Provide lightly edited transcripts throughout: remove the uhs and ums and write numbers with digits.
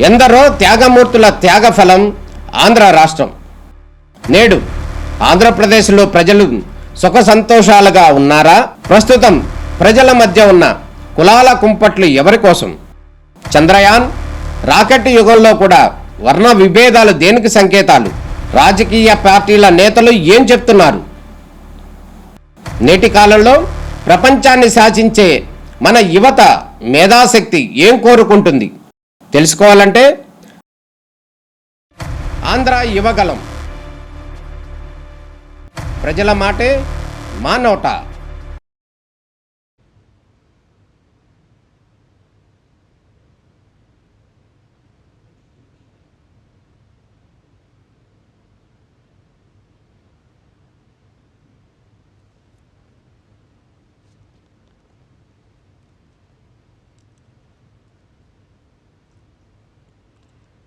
ఎందరో త్యాగమూర్తుల త్యాగఫలం ఆంధ్ర రాష్ట్రం. నేడు ఆంధ్రప్రదేశ్లో ప్రజలు సుఖ సంతోషాలుగా ఉన్నారా? ప్రస్తుతం ప్రజల మధ్య ఉన్న కులాల కుంపట్లు ఎవరి కోసం? చంద్రయాన్ రాకెట్ యుగంలో కూడా వర్ణ విభేదాలు దేనికి సంకేతాలు? రాజకీయ పార్టీల నేతలు ఏం చెప్తున్నారు? నేటి కాలంలో ప్రపంచాన్ని శాసించే మన యువత మేధాశక్తి ఏం కోరుకుంటుంది? తెలుసుకోవాలంటే ఆంధ్ర యువగలం. ప్రజల మాటే మా నోట.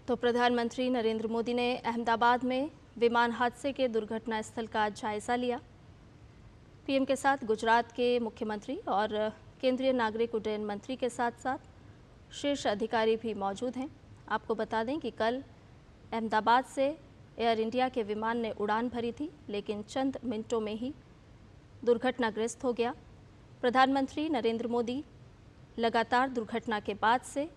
तो प्रधानमंत्री नरेंद्र मोदी ने अहमदाबाद में विमान हादसे के दुर्घटना स्थल का जायजा लिया। पीएम के साथ गुजरात के मुख्यमंत्री और केंद्रीय नागरिक उड्डयन मंत्री के साथ साथ शीर्ष अधिकारी भी मौजूद हैं। आपको बता दें कि कल अहमदाबाद से एयर इंडिया के विमान ने उड़ान भरी थी, लेकिन चंद मिनटों में ही दुर्घटनाग्रस्त हो गया। प्रधानमंत्री नरेंद्र मोदी लगातार दुर्घटना के बाद से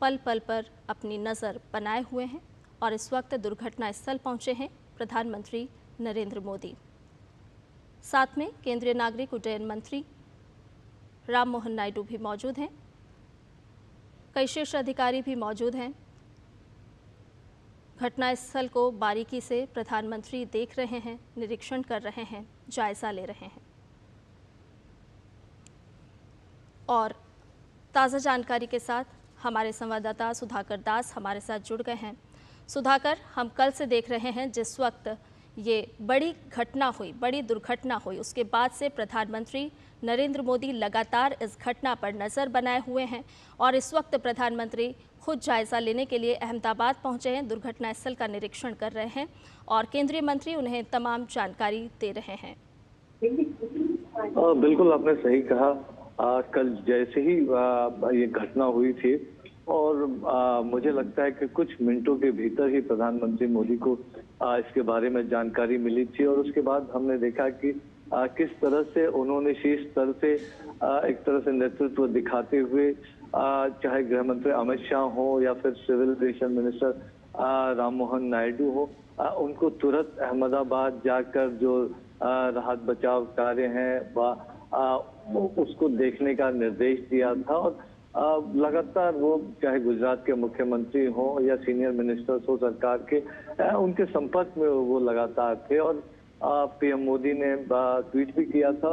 पल पल पर अपनी नज़र बनाए हुए हैं और इस वक्त दुर्घटना स्थल पहुंचे हैं प्रधानमंत्री नरेंद्र मोदी। साथ में केंद्रीय नागरिक उड्डयन मंत्री राम मोहन नायडू भी मौजूद हैं। कई शीर्ष अधिकारी भी मौजूद हैं। घटनास्थल को बारीकी से प्रधानमंत्री देख रहे हैं, निरीक्षण कर रहे हैं, जायजा ले रहे हैं। और ताज़ा जानकारी के साथ हमारे संवाददाता सुधाकर दास हमारे साथ जुड़ गए हैं। सुधाकर, हम कल से देख रहे हैं जिस वक्त ये बड़ी घटना हुई, बड़ी दुर्घटना हुई, उसके बाद से प्रधानमंत्री नरेंद्र मोदी लगातार इस घटना पर नज़र बनाए हुए हैं और इस वक्त प्रधानमंत्री खुद जायज़ा लेने के लिए अहमदाबाद पहुंचे हैं, दुर्घटना स्थल का निरीक्षण कर रहे हैं और केंद्रीय मंत्री उन्हें तमाम जानकारी दे रहे हैं। बिल्कुल आपने सही कहा। कल जैसे ही ये घटना हुई थी और मुझे लगता है कि कुछ मिनटों के भीतर ही प्रधानमंत्री मोदी को इसके बारे में जानकारी मिली थी और उसके बाद हमने देखा कि किस तरह से उन्होंने शीर्ष स्तर से एक तरह से नेतृत्व दिखाते हुए चाहे गृह मंत्री अमित शाह हो या फिर civil aviation minister Ram Mohan Naidu हो, उनको तुरंत अहमदाबाद जाकर जो राहत बचाव कार्य हैं उसको देखने का निर्देश दिया था और लगातार वो चाहे गुजरात के मुख्यमंत्री हो या सीनियर मिनिस्टर्स हो सरकार के, उनके संपर्क में वो लगातार थे और पीएम मोदी ने ट्वीट भी किया था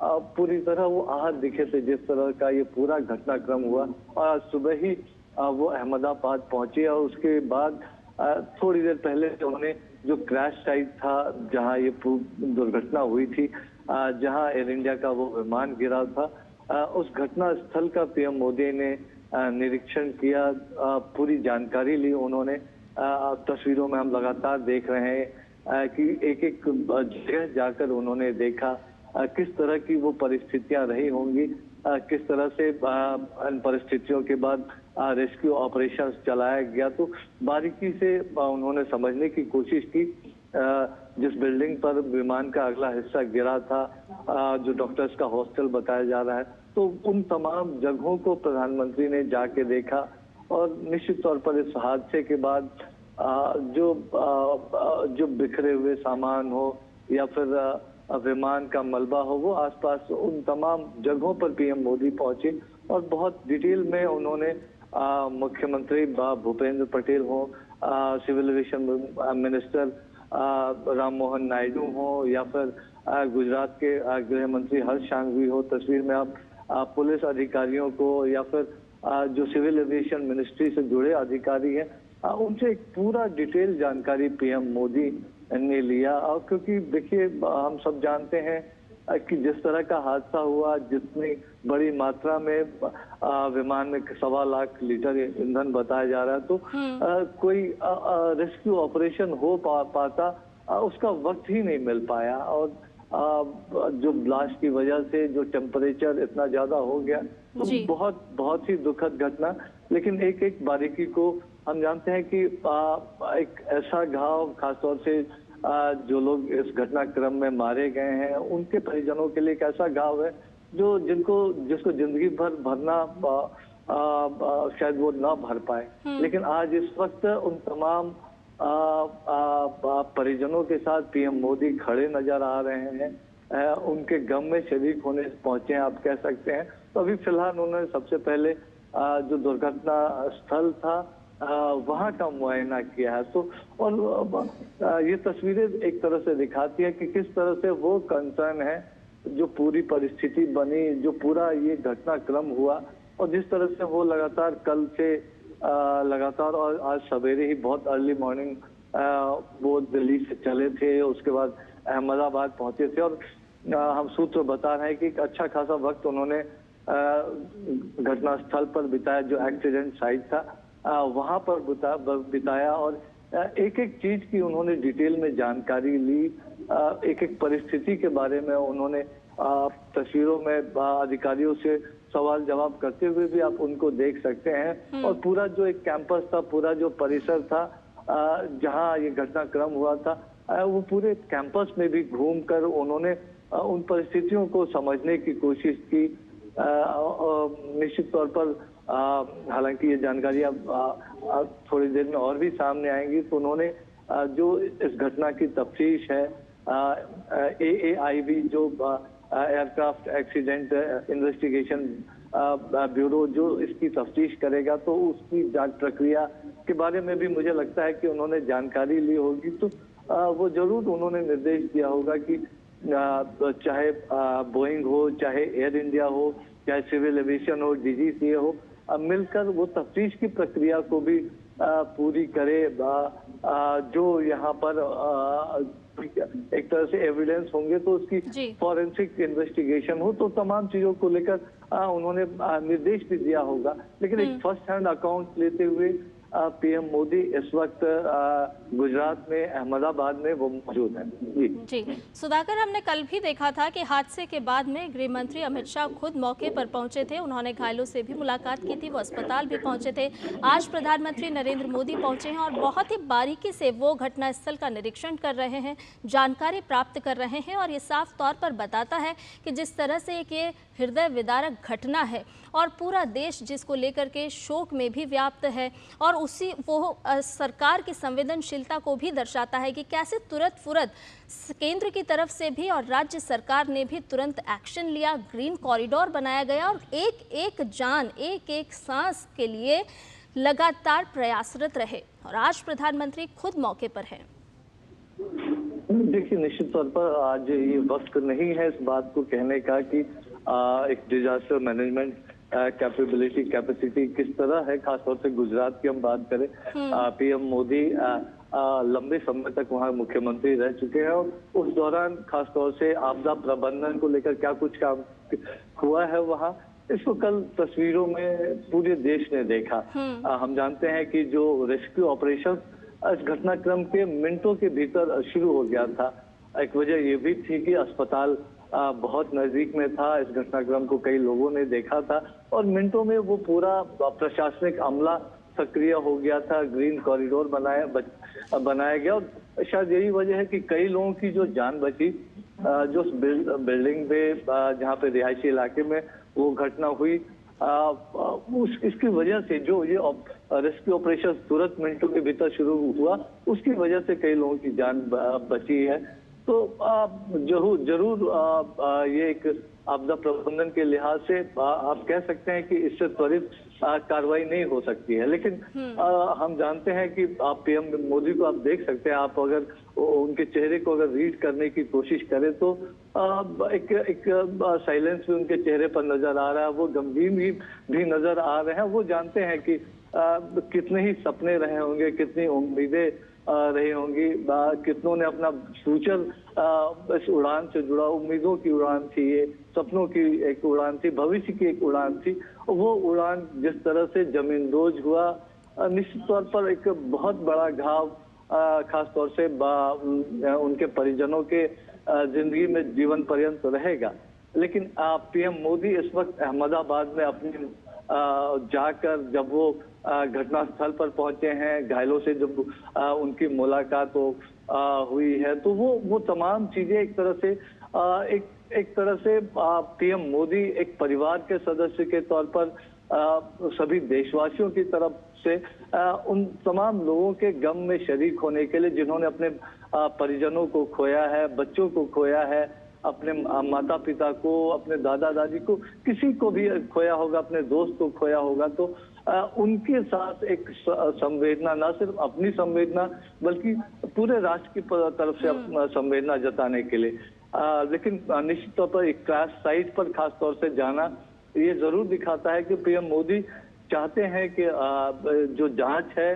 और पूरी तरह वो आहत दिखे थे जिस तरह का ये पूरा घटनाक्रम हुआ। और सुबह ही वो अहमदाबाद पहुंचे और उसके बाद थोड़ी देर पहले उन्होंने जो क्रैश साइट था जहां ये दुर्घटना हुई थी, जहां एयर इंडिया का वो विमान गिरा था, उस घटना स्थल का पीएम मोदी ने निरीक्षण किया, पूरी जानकारी ली उन्होंने। तस्वीरों में हम लगातार देख रहे हैं कि एक एक जगह जाकर उन्होंने देखा किस तरह की वो परिस्थितियां रही होंगी, किस तरह से इन परिस्थितियों के बाद रेस्क्यू ऑपरेशन चलाया गया। तो बारीकी से उन्होंने समझने की कोशिश की। जिस बिल्डिंग पर विमान का अगला हिस्सा गिरा था, जो डॉक्टर्स का हॉस्टल बताया जा रहा है, तो उन तमाम जगहों को प्रधानमंत्री ने जाके देखा और निश्चित तौर पर इस हादसे के बाद जो बिखरे हुए सामान हो या फिर विमान का मलबा हो, वो आसपास उन तमाम जगहों पर पीएम मोदी पहुंचे और बहुत डिटेल में उन्होंने मुख्यमंत्री भूपेंद्र पटेल हो, civil aviation minister Ram Mohan Naidu हो या फिर गुजरात के गृह मंत्री हर्ष सांघवी हो, तस्वीर में आप पुलिस अधिकारियों को या फिर जो सिविल एविएशन मिनिस्ट्री से जुड़े अधिकारी हैं, उनसे एक पूरा डिटेल जानकारी पीएम मोदी ने लिया। और क्योंकि देखिए हम सब जानते हैं कि जिस तरह का हादसा हुआ, जितनी बड़ी मात्रा में विमान में 1.25 लाख लीटर ईंधन बताया जा रहा है, तो कोई रेस्क्यू ऑपरेशन हो पाता उसका वक्त ही नहीं मिल पाया और जो ब्लास्ट की वजह से जो टेम्परेचर इतना ज्यादा हो गया, तो बहुत ही दुखद घटना। लेकिन एक एक बारीकी को हम जानते हैं कि एक ऐसा घाव, खासतौर से जो लोग इस घटनाक्रम में मारे गए हैं उनके परिजनों के लिए एक ऐसा घाव है जो जिसको जिंदगी भर भरना शायद वो ना भर पाए। लेकिन आज इस वक्त उन तमाम परिजनों के साथ पीएम मोदी खड़े नजर आ रहे हैं, उनके गम में शरीक होने पहुंचे हैं आप कह सकते हैं। तो अभी फिलहाल उन्होंने सबसे पहले जो दुर्घटना स्थल था वहां का मुआयना किया है। तो और ये तस्वीरें एक तरह से दिखाती है कि किस तरह से वो कंसर्न है, जो पूरी परिस्थिति बनी, जो पूरा ये घटनाक्रम हुआ और जिस तरह से वो लगातार कल से लगातार और आज सवेरे ही बहुत अर्ली मॉर्निंग वो दिल्ली से चले थे, उसके बाद अहमदाबाद पहुंचे थे और हम सूत्र बता रहे हैं कि एक अच्छा खासा वक्त उन्होंने घटनास्थल पर बिताया, जो एक्सीडेंट साइट था वहां पर बिताया और एक एक चीज की उन्होंने डिटेल में जानकारी ली, एक एक परिस्थिति के बारे में उन्होंने तस्वीरों में अधिकारियों से सवाल जवाब करते हुए भी आप उनको देख सकते हैं। और पूरा जो एक कैंपस था, पूरा जो परिसर था जहां ये घटनाक्रम हुआ था, वो पूरे कैंपस में भी घूमकर उन्होंने उन परिस्थितियों को समझने की कोशिश की। निश्चित तौर पर हालांकि ये जानकारियां थोड़ी देर में और भी सामने आएंगी। तो उन्होंने जो इस घटना की तफ्तीश है, AAIB जो एयरक्राफ्ट एक्सीडेंट इन्वेस्टिगेशन ब्यूरो जो इसकी तफ्तीश करेगा, तो उसकी जांच प्रक्रिया के बारे में भी मुझे लगता है कि उन्होंने जानकारी ली होगी। तो वो जरूर उन्होंने निर्देश दिया होगा कि चाहे बोइंग हो, चाहे एयर इंडिया हो, चाहे सिविल एविएशन हो, DGCA हो, मिलकर वो तफ्तीश की प्रक्रिया को भी पूरी करे। जो यहाँ पर एक तरह से एविडेंस होंगे तो उसकी फॉरेंसिक इन्वेस्टिगेशन हो, तो तमाम चीजों को लेकर उन्होंने निर्देश भी दिया होगा। लेकिन एक फर्स्ट हैंड अकाउंट लेते हुए पीएम मोदी इस वक्त गुजरात में अहमदाबाद में वो मौजूद हैं। जी सुधाकर, हमने कल भी देखा था कि हादसे के बाद में गृह मंत्री अमित शाह खुद मौके पर पहुंचे थे, उन्होंने घायलों से भी मुलाकात की थी, वो अस्पताल भी पहुंचे थे। आज प्रधानमंत्री नरेंद्र मोदी पहुंचे हैं और बहुत ही बारीकी से वो घटनास्थल का निरीक्षण कर रहे हैं, जानकारी प्राप्त कर रहे हैं और ये साफ तौर पर बताता है कि जिस तरह से एक ये हृदय विदारक घटना है और पूरा देश जिसको लेकर के शोक में भी व्याप्त है और उसी वो सरकार की संवेदनशीलता को भी दर्शाता है कि कैसे तुरंत फुरत केंद्र की तरफ से भी और राज्य सरकार ने भी तुरंत एक्शन लिया, ग्रीन कॉरिडोर बनाया गया और एक एक जान, एक एक सांस के लिए लगातार प्रयासरत रहे और आज प्रधानमंत्री खुद मौके पर हैं। देखिए, निश्चित तौर पर आज ये वक्त नहीं है इस बात को कहने का कि एक डिजास्टर मैनेजमेंट कैपेसिटी किस तरह है, खासतौर से गुजरात की हम बात करें। पीएम मोदी लंबे समय तक वहाँ मुख्यमंत्री रह चुके हैं और उस दौरान खासतौर से आपदा प्रबंधन को लेकर क्या कुछ काम हुआ है वहाँ, इसको कल तस्वीरों में पूरे देश ने देखा। हम जानते हैं कि जो रेस्क्यू ऑपरेशन इस घटनाक्रम के मिनटों के भीतर शुरू हो गया था। एक वजह ये भी थी कि अस्पताल बहुत नजदीक में था, इस घटनाक्रम को कई लोगों ने देखा था और मिनटों में वो पूरा प्रशासनिक अमला सक्रिय हो गया था, ग्रीन कॉरिडोर बनाया गया और शायद यही वजह है कि कई लोगों की जो जान बची। जो बिल्डिंग पे जहाँ पे रिहायशी इलाके में वो घटना हुई, इसकी वजह से जो ये रेस्क्यू ऑपरेशन तुरंत मिनटों के भीतर शुरू हुआ, उसकी वजह से कई लोगों की जान बची है। तो जरूर ये एक आपदा प्रबंधन के लिहाज से आप कह सकते हैं कि इससे त्वरित कार्रवाई नहीं हो सकती है। लेकिन हम जानते हैं कि आप पीएम मोदी को आप देख सकते हैं, आप अगर उनके चेहरे को अगर रीड करने की कोशिश करें तो एक साइलेंस भी उनके चेहरे पर नजर आ रहा है, वो गंभीर भी नजर आ रहे हैं। वो जानते हैं कि कितने ही सपने रहे होंगे, कितनी उम्मीदें रही होंगी, कितनों ने अपना फ्यूचर इस उड़ान से जुड़ा, उम्मीदों की उड़ान थी, ये सपनों की एक उड़ान थी, भविष्य की एक उड़ान थी। वो उड़ान जिस तरह से जमींदोज हुआ, निश्चित तौर पर एक बहुत बड़ा घाव खास तौर से उनके परिजनों के जिंदगी में जीवन पर्यंत रहेगा। लेकिन पीएम मोदी इस वक्त अहमदाबाद में अपनी जाकर जब वो घटनास्थल पर पहुंचे हैं, घायलों से जब उनकी मुलाकात हुई है, तो वो तमाम चीजें एक तरह से एक तरह से पीएम मोदी एक परिवार के सदस्य के तौर पर सभी देशवासियों की तरफ से उन तमाम लोगों के गम में शरीक होने के लिए जिन्होंने अपने परिजनों को खोया है, बच्चों को खोया है, अपने माता पिता को, अपने दादा दादी को, किसी को भी खोया होगा, अपने दोस्त को खोया होगा, तो उनके साथ एक संवेदना, ना सिर्फ अपनी संवेदना बल्कि पूरे राष्ट्र की तरफ से संवेदना जताने के लिए। लेकिन निश्चित तौर पर एक क्रैश साइट पर खास तौर से जाना ये जरूर दिखाता है कि पीएम मोदी चाहते हैं कि जो जांच है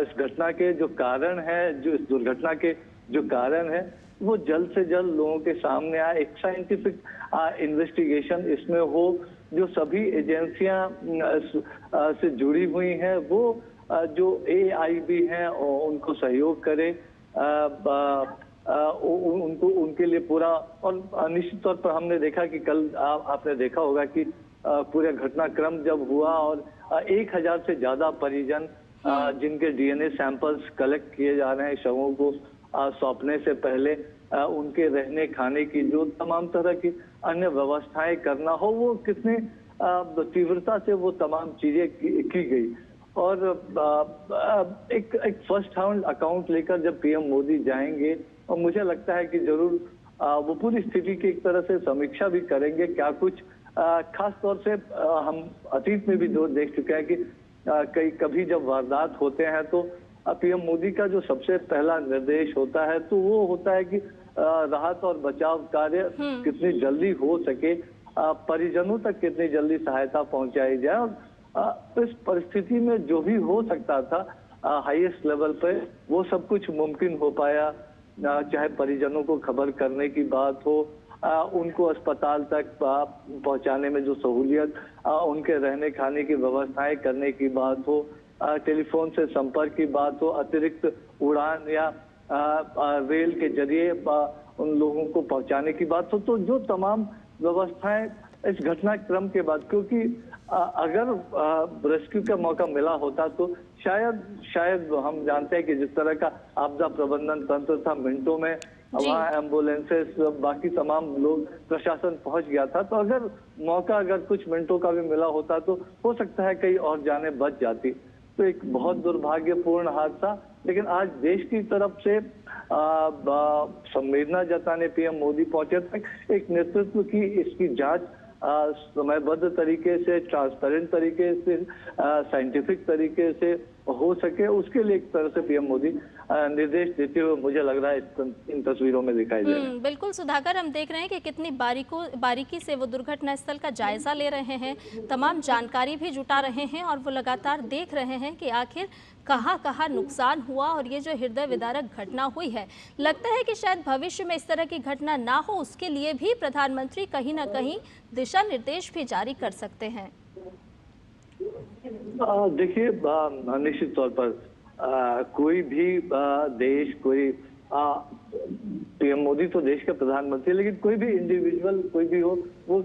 इस घटना के जो कारण है, जो इस दुर्घटना के जो कारण है, वो जल्द से जल्द लोगों के सामने आए। एक साइंटिफिक इन्वेस्टिगेशन इसमें हो, जो सभी एजेंसियां से जुड़ी हुई हैं वो जो AIB हैं उनको सहयोग करे, उनको उनके लिए पूरा। और निश्चित तौर पर हमने देखा कि कल आपने देखा होगा कि पूरे घटनाक्रम जब हुआ और 1000 से ज्यादा परिजन जिनके DNA सैंपल्स कलेक्ट किए जा रहे हैं शवों को सौंपने से पहले, उनके रहने खाने की जो तमाम तरह की अन्य व्यवस्थाएं करना हो, वो कितने तीव्रता से वो तमाम चीजें की गई। और एक फर्स्ट हैंड अकाउंट लेकर जब पीएम मोदी जाएंगे, और मुझे लगता है कि जरूर वो पूरी स्थिति की एक तरह से समीक्षा भी करेंगे। क्या कुछ खास तौर से हम अतीत में भी देख चुके हैं कि कभी जब वारदात होते हैं तो पीएम मोदी का जो सबसे पहला निर्देश होता है तो वो होता है कि राहत और बचाव कार्य कितनी जल्दी हो सके, परिजनों तक कितनी जल्दी सहायता पहुंचाई जाए। और इस परिस्थिति में जो भी हो सकता था हाईएस्ट लेवल पे, वो सब कुछ मुमकिन हो पाया। चाहे परिजनों को खबर करने की बात हो, उनको अस्पताल तक पहुंचाने में जो सहूलियत, उनके रहने खाने की व्यवस्थाएं करने की बात हो, टेलीफोन से संपर्क की बात हो, अतिरिक्त उड़ान या रेल के जरिए उन लोगों को पहुंचाने की बात हो, तो जो तमाम व्यवस्थाएं इस घटनाक्रम के बाद, क्योंकि अगर रेस्क्यू का मौका मिला होता तो शायद हम जानते हैं कि जिस तरह का आपदा प्रबंधन तंत्र था, मिनटों में वहाँ एम्बुलेंसेस बाकी तमाम लोग प्रशासन पहुंच गया था। तो अगर कुछ मिनटों का भी मिला होता तो हो सकता है कई और जानें बच जाती। तो एक बहुत दुर्भाग्यपूर्ण हादसा, लेकिन आज देश की तरफ से संवेदना जताने पीएम मोदी पहुंचे तक एक नेतृत्व की इसकी जांच समयबद्ध तरीके से, ट्रांसपेरेंट तरीके से, साइंटिफिक तरीके से हो सके, उसके लिए एक तरह से पीएम मोदी निर्देश देते हुए मुझे लग रहा है इन तस्वीरों में दिखाई दे रहे हैं। बिल्कुल सुधाकर, हम देख रहे हैं कि कितनी बारीकी से वो दुर्घटना स्थल का जायजा ले रहे हैं, तमाम जानकारी भी जुटा रहे हैं और वो लगातार देख रहे हैं कि आखिर कहाँ नुकसान हुआ। और ये जो हृदय विदारक घटना हुई है, लगता है कि शायद भविष्य में इस तरह की घटना ना हो, उसके लिए भी प्रधानमंत्री कहीं ना कहीं दिशा निर्देश भी जारी कर सकते हैं। देखिए, निश्चित तौर पर कोई भी देश, कोई पीएम मोदी तो देश के प्रधानमंत्री, लेकिन कोई भी इंडिविजुअल कोई भी हो, वो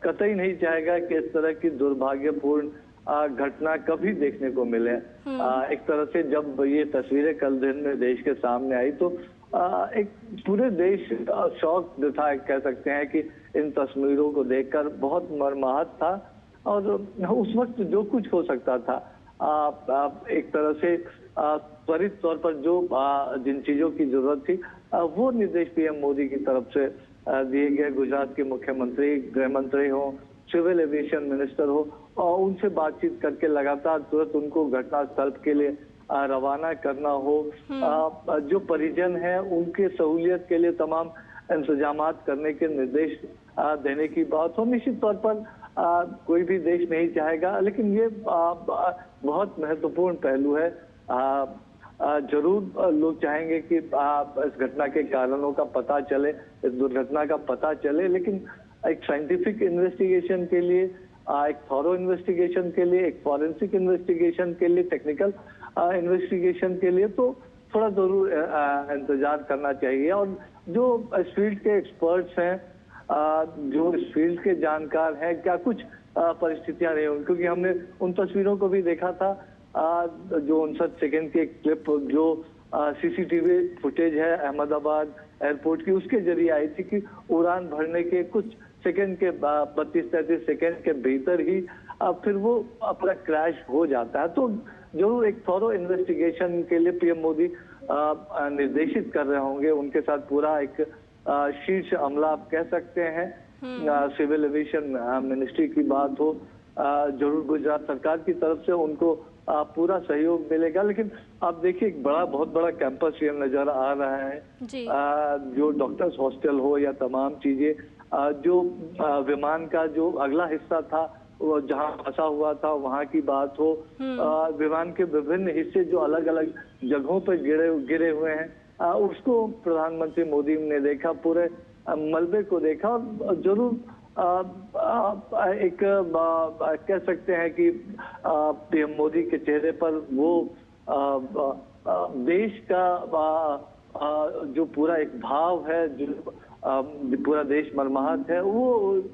कतई नहीं चाहेगा कि इस तरह की दुर्भाग्यपूर्ण घटना कभी देखने को मिले। एक तरह से जब ये तस्वीरें कल दिन में देश के सामने आई तो एक पूरे देश शौक था, कह सकते हैं कि इन तस्वीरों को देखकर बहुत मर्माहत था। और उस वक्त जो कुछ हो सकता था, एक तरह से त्वरित तौर पर जो जिन चीजों की जरूरत थी वो निर्देश पीएम मोदी की तरफ से दिए गए। गुजरात के मुख्यमंत्री, गृह मंत्री हो, सिविल एविएशन मिनिस्टर हो, और उनसे बातचीत करके लगातार तुरंत उनको घटनास्थल के लिए रवाना करना हो। जो परिजन हैं उनके सहूलियत के लिए तमाम इंतजामात करने के निर्देश देने की बात हो। निश्चित तौर पर कोई भी देश नहीं चाहेगा, लेकिन ये बहुत महत्वपूर्ण पहलू है। जरूर लोग चाहेंगे कि इस घटना के कारणों का पता चले, इस दुर्घटना का पता चले, लेकिन एक साइंटिफिक इन्वेस्टिगेशन के लिए, एक थॉरो इन्वेस्टिगेशन के लिए, एक फॉरेंसिक इन्वेस्टिगेशन के लिए, टेक्निकल इन्वेस्टिगेशन के लिए तो थोड़ा जरूर इंतजार करना चाहिए। और जो इस फील्ड के एक्सपर्ट्स हैं, जो इस फील्ड के जानकार हैं, क्या कुछ परिस्थितियां नहीं होंगी, क्योंकि हमने उन तस्वीरों को भी देखा था जो 59 सेकंड के क्लिप जो सीसीटीवी फुटेज है अहमदाबाद एयरपोर्ट की, उसके जरिए आई थी कि उड़ान भरने के कुछ सेकंड के 32-33 सेकंड के भीतर ही फिर वो अपना क्रैश हो जाता है। तो जरूर एक थॉरो इन्वेस्टिगेशन के लिए पीएम मोदी निर्देशित कर रहे होंगे। उनके साथ पूरा एक शीर्ष अमला आप कह सकते हैं, सिविल एविएशन मिनिस्ट्री की बात हो, जरूर गुजरात सरकार की तरफ से उनको पूरा सहयोग मिलेगा। लेकिन आप देखिए एक बहुत बड़ा कैंपस ये नजर आ रहा है जी। जो डॉक्टर्स हॉस्टल हो या तमाम चीजें, जो विमान का जो अगला हिस्सा था वो जहां फंसा हुआ था वहां की बात हो, विमान के विभिन्न हिस्से जो अलग अलग जगहों पर गिरे हुए हैं, उसको प्रधानमंत्री मोदी ने देखा, पूरे मलबे को देखा। और जरूर एक कह सकते हैं कि पीएम मोदी के चेहरे पर वो देश का जो पूरा एक भाव है, जो पूरा देश मर्माहत है, वो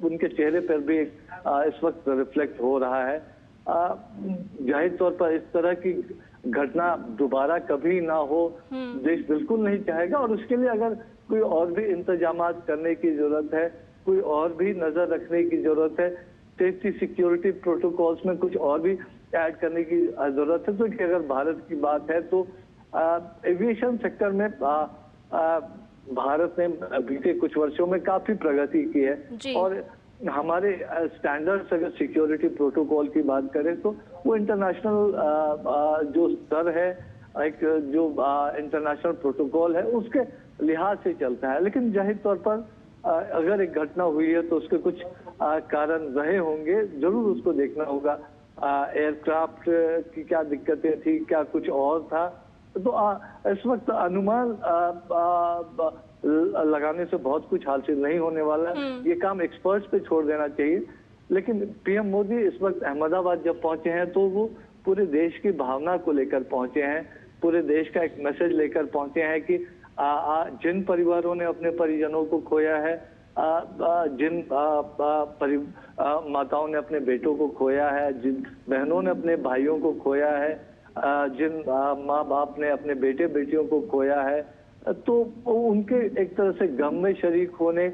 उनके चेहरे पर भी इस वक्त रिफ्लेक्ट हो रहा है। जाहिर तौर पर इस तरह की घटना दोबारा कभी ना हो, देश बिल्कुल नहीं चाहेगा। और उसके लिए अगर कोई और भी इंतजामात करने की जरूरत है, कोई और भी नजर रखने की जरूरत है, सेफ्टी सिक्योरिटी प्रोटोकॉल्स में कुछ और भी ऐड करने की जरूरत है। तो अगर भारत की बात है तो एविएशन सेक्टर में भारत ने बीते कुछ वर्षों में काफी प्रगति की है। और हमारे स्टैंडर्ड्स अगर सिक्योरिटी प्रोटोकॉल की बात करें तो वो इंटरनेशनल जो स्तर है, एक जो इंटरनेशनल प्रोटोकॉल है उसके लिहाज से चलता है। लेकिन जाहिर तौर पर अगर एक घटना हुई है तो उसके कुछ कारण रहे होंगे, जरूर उसको देखना होगा। एयरक्राफ्ट की क्या दिक्कतें थी, क्या कुछ और था, तो इस वक्त अनुमान लगाने से बहुत कुछ हासिल नहीं होने वाला। ये काम एक्सपर्ट्स पे छोड़ देना चाहिए। लेकिन पीएम मोदी इस वक्त अहमदाबाद जब पहुंचे हैं तो वो पूरे देश की भावना को लेकर पहुंचे हैं, पूरे देश का एक मैसेज लेकर पहुंचे हैं कि जिन परिवारों ने अपने परिजनों को खोया है, जिन माताओं ने अपने बेटों को खोया है, जिन बहनों ने अपने भाइयों को खोया है, जिन माँ बाप ने अपने बेटे बेटियों को खोया है, तो उनके एक तरह से गम में शरीक होने,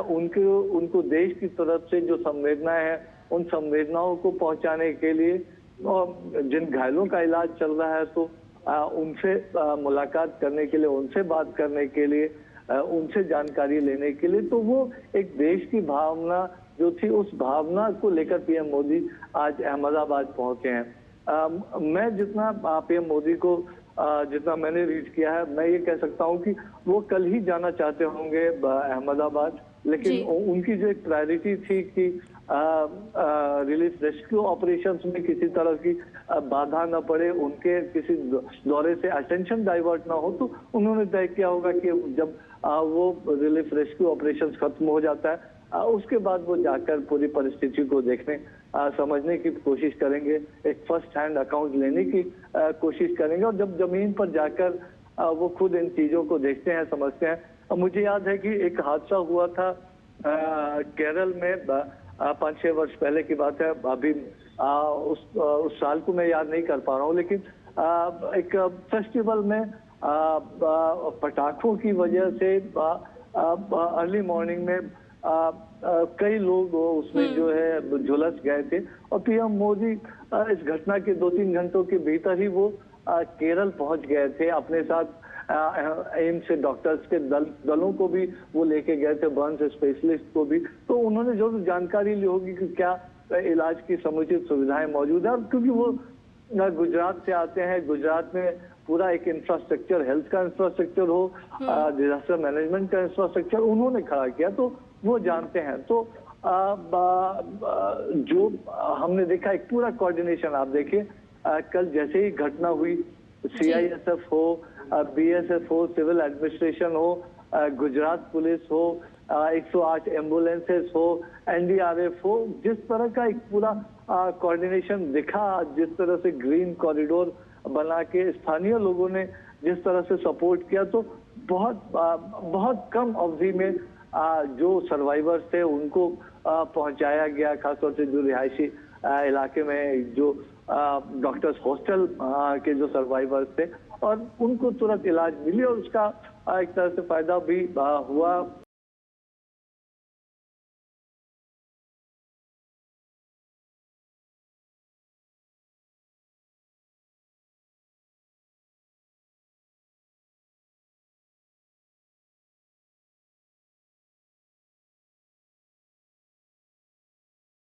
उनको देश की तरफ से जो संवेदनाएं हैं उन संवेदनाओं को पहुंचाने के लिए, और जिन घायलों का इलाज चल रहा है तो उनसे मुलाकात करने के लिए, उनसे बात करने के लिए, उनसे जानकारी लेने के लिए, तो वो एक देश की भावना जो थी उस भावना को लेकर पीएम मोदी आज अहमदाबाद पहुंचे हैं। मैं जितना पीएम मोदी को जितना मैंने रीच किया है, मैं ये कह सकता हूं कि वो कल ही जाना चाहते होंगे अहमदाबाद, लेकिन उनकी जो एक प्रायोरिटी थी कि रिलीफ रेस्क्यू ऑपरेशंस में किसी तरह की बाधा न पड़े, उनके किसी दौरे से अटेंशन डाइवर्ट ना हो, तो उन्होंने तय किया होगा कि जब वो रिलीफ रेस्क्यू ऑपरेशंस खत्म हो जाता है उसके बाद वो जाकर पूरी परिस्थिति को देखने समझने की कोशिश करेंगे, एक फर्स्ट हैंड अकाउंट लेने की कोशिश करेंगे। और जब जमीन पर जाकर वो खुद इन चीजों को देखते हैं, समझते हैं। मुझे याद है कि एक हादसा हुआ था केरल में 5-6 वर्ष पहले की बात है, अभी उस साल को मैं याद नहीं कर पा रहा हूँ, लेकिन एक फेस्टिवल में पटाखों की वजह से अर्ली मॉर्निंग में कई लोग उसमें जो है झुलस गए थे। और पीएम मोदी इस घटना के 2-3 घंटों के भीतर ही वो केरल पहुंच गए थे, अपने साथ एम्स से डॉक्टर्स के दलों को भी वो लेके गए थे, बर्न्स स्पेशलिस्ट को भी। तो उन्होंने जो जानकारी ली होगी कि क्या इलाज की समुचित सुविधाएं मौजूद है, क्योंकि वो गुजरात से आते हैं। गुजरात में पूरा एक इंफ्रास्ट्रक्चर, हेल्थ का इंफ्रास्ट्रक्चर हो, डिजास्टर मैनेजमेंट का इंफ्रास्ट्रक्चर उन्होंने खड़ा किया, तो वो जानते हैं। तो जो हमने देखा एक पूरा कोऑर्डिनेशन, आप देखिए कल जैसे ही घटना हुई, CISF हो, BSF हो, सिविल एडमिनिस्ट्रेशन हो, गुजरात पुलिस हो, 108 एम्बुलेंसेस हो, NDRF हो, जिस तरह का एक पूरा कोऑर्डिनेशन दिखा, जिस तरह से ग्रीन कॉरिडोर बना के स्थानीय लोगों ने जिस तरह से सपोर्ट किया, तो बहुत कम अवधि में जो सर्वाइवर्स थे उनको पहुंचाया गया, खासतौर से जो रिहायशी इलाके में जो डॉक्टर्स हॉस्टल के जो सर्वाइवर्स थे, और उनको तुरंत इलाज मिली और उसका एक तरह से फायदा भी हुआ।